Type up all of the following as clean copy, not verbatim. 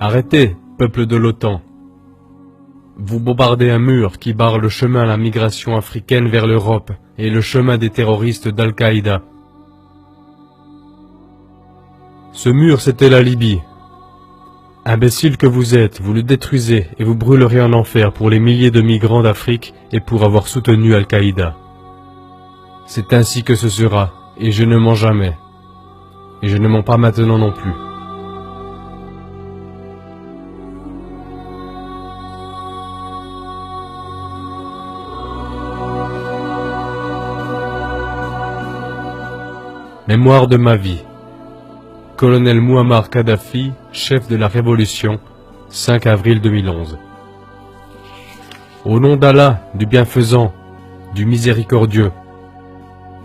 Arrêtez, peuple de l'OTAN. Vous bombardez un mur qui barre le chemin à la migration africaine vers l'Europe et le chemin des terroristes d'Al-Qaïda. Ce mur, c'était la Libye. Imbécile que vous êtes, vous le détruisez et vous brûlerez en enfer pour les milliers de migrants d'Afrique et pour avoir soutenu Al-Qaïda. C'est ainsi que ce sera, et je ne mens jamais. Et je ne mens pas maintenant non plus. Mémoire de ma vie. Colonel Mouammar Kadhafi, chef de la Révolution, 5 avril 2011. Au nom d'Allah, du bienfaisant, du miséricordieux.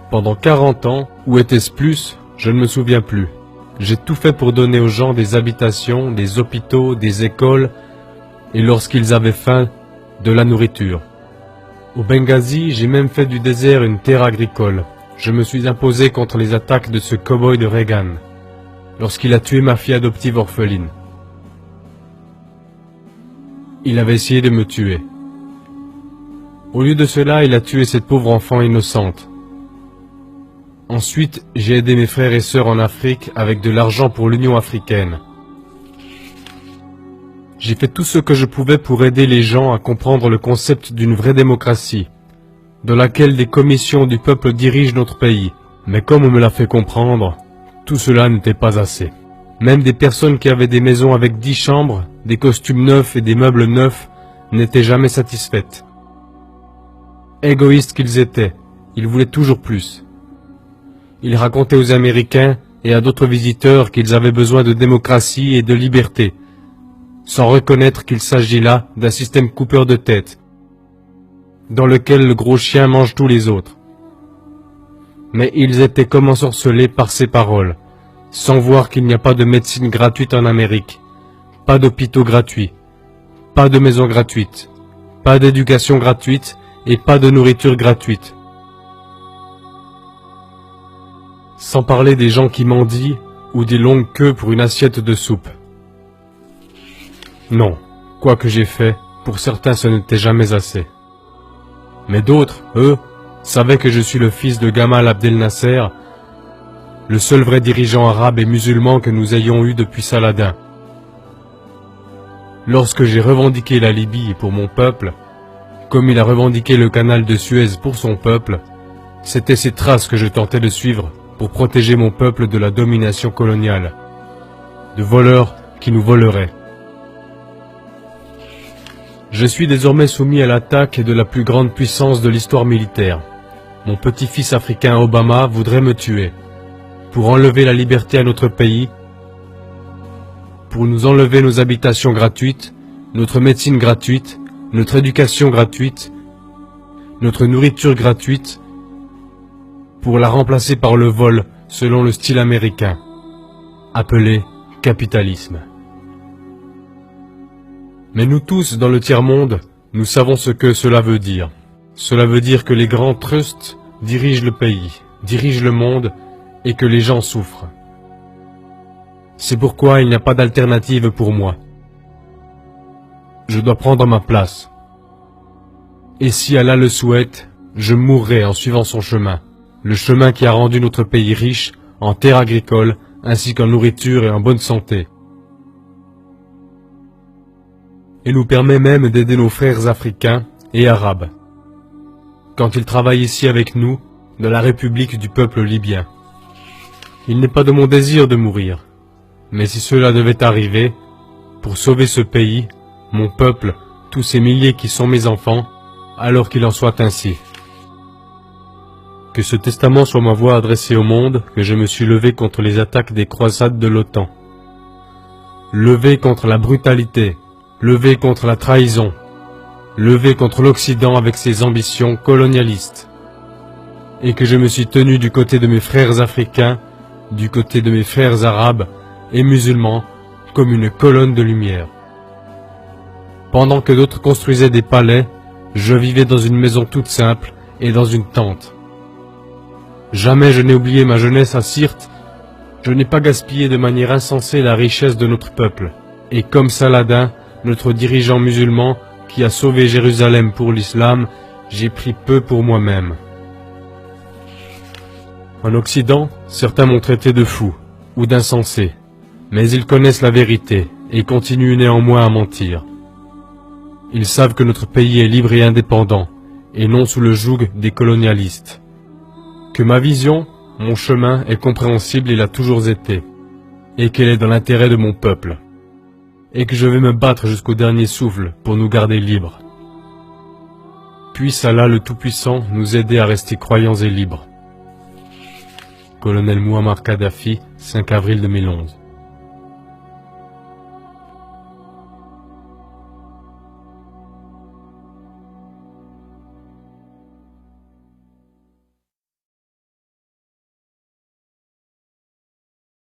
Pendant 40 ans, ou était-ce plus, je ne me souviens plus. J'ai tout fait pour donner aux gens des habitations, des hôpitaux, des écoles, et lorsqu'ils avaient faim, de la nourriture. Au Benghazi, j'ai même fait du désert une terre agricole. Je me suis imposé contre les attaques de ce cow-boy de Reagan, lorsqu'il a tué ma fille adoptive orpheline. Il avait essayé de me tuer. Au lieu de cela, il a tué cette pauvre enfant innocente. Ensuite, j'ai aidé mes frères et sœurs en Afrique avec de l'argent pour l'Union africaine. J'ai fait tout ce que je pouvais pour aider les gens à comprendre le concept d'une vraie démocratie, dans laquelle des commissions du peuple dirigent notre pays. Mais comme on me l'a fait comprendre, tout cela n'était pas assez. Même des personnes qui avaient des maisons avec 10 chambres, des costumes neufs et des meubles neufs n'étaient jamais satisfaites. Égoïstes qu'ils étaient, ils voulaient toujours plus. Ils racontaient aux Américains et à d'autres visiteurs qu'ils avaient besoin de démocratie et de liberté, sans reconnaître qu'il s'agit là d'un système coupeur de tête, dans lequel le gros chien mange tous les autres. Mais ils étaient comme ensorcelés par ces paroles, sans voir qu'il n'y a pas de médecine gratuite en Amérique, pas d'hôpitaux gratuits, pas de maisons gratuites, pas d'éducation gratuite et pas de nourriture gratuite. Sans parler des gens qui mendient ou des longues queues pour une assiette de soupe. Non, quoi que j'ai fait, pour certains ce n'était jamais assez. Mais d'autres, eux, savaient que je suis le fils de Gamal Abdel Nasser, le seul vrai dirigeant arabe et musulman que nous ayons eu depuis Saladin. Lorsque j'ai revendiqué la Libye pour mon peuple, comme il a revendiqué le canal de Suez pour son peuple, c'était ces traces que je tentais de suivre pour protéger mon peuple de la domination coloniale, de voleurs qui nous voleraient. Je suis désormais soumis à l'attaque de la plus grande puissance de l'histoire militaire. Mon petit-fils africain Obama voudrait me tuer, pour enlever la liberté à notre pays, pour nous enlever nos habitations gratuites, notre médecine gratuite, notre éducation gratuite, notre nourriture gratuite, pour la remplacer par le vol selon le style américain, appelé capitalisme. Mais nous tous, dans le tiers-monde, nous savons ce que cela veut dire. Cela veut dire que les grands trusts dirigent le pays, dirigent le monde, et que les gens souffrent. C'est pourquoi il n'y a pas d'alternative pour moi. Je dois prendre ma place. Et si Allah le souhaite, je mourrai en suivant son chemin, le chemin qui a rendu notre pays riche en terres agricoles, ainsi qu'en nourriture et en bonne santé. Et nous permet même d'aider nos frères africains et arabes, quand ils travaillent ici avec nous, dans la République du peuple libyen. Il n'est pas de mon désir de mourir, mais si cela devait arriver, pour sauver ce pays, mon peuple, tous ces milliers qui sont mes enfants, alors qu'il en soit ainsi. Que ce testament soit ma voix adressée au monde, que je me suis levé contre les attaques des croisades de l'OTAN. Levé contre la brutalité, levé contre la trahison, levé contre l'Occident avec ses ambitions colonialistes. Et que je me suis tenu du côté de mes frères africains, du côté de mes frères arabes et musulmans, comme une colonne de lumière. Pendant que d'autres construisaient des palais, je vivais dans une maison toute simple et dans une tente. Jamais je n'ai oublié ma jeunesse à Sirte, je n'ai pas gaspillé de manière insensée la richesse de notre peuple. Et comme Saladin, notre dirigeant musulman, qui a sauvé Jérusalem pour l'islam, j'ai pris peu pour moi-même. En Occident, certains m'ont traité de fou ou d'insensé, mais ils connaissent la vérité et continuent néanmoins à mentir. Ils savent que notre pays est libre et indépendant, et non sous le joug des colonialistes. Que ma vision, mon chemin est compréhensible et l'a toujours été, et qu'elle est dans l'intérêt de mon peuple, et que je vais me battre jusqu'au dernier souffle pour nous garder libres. Puisse Allah le Tout-Puissant nous aider à rester croyants et libres. Colonel Mouammar Kadhafi, 5 avril 2011.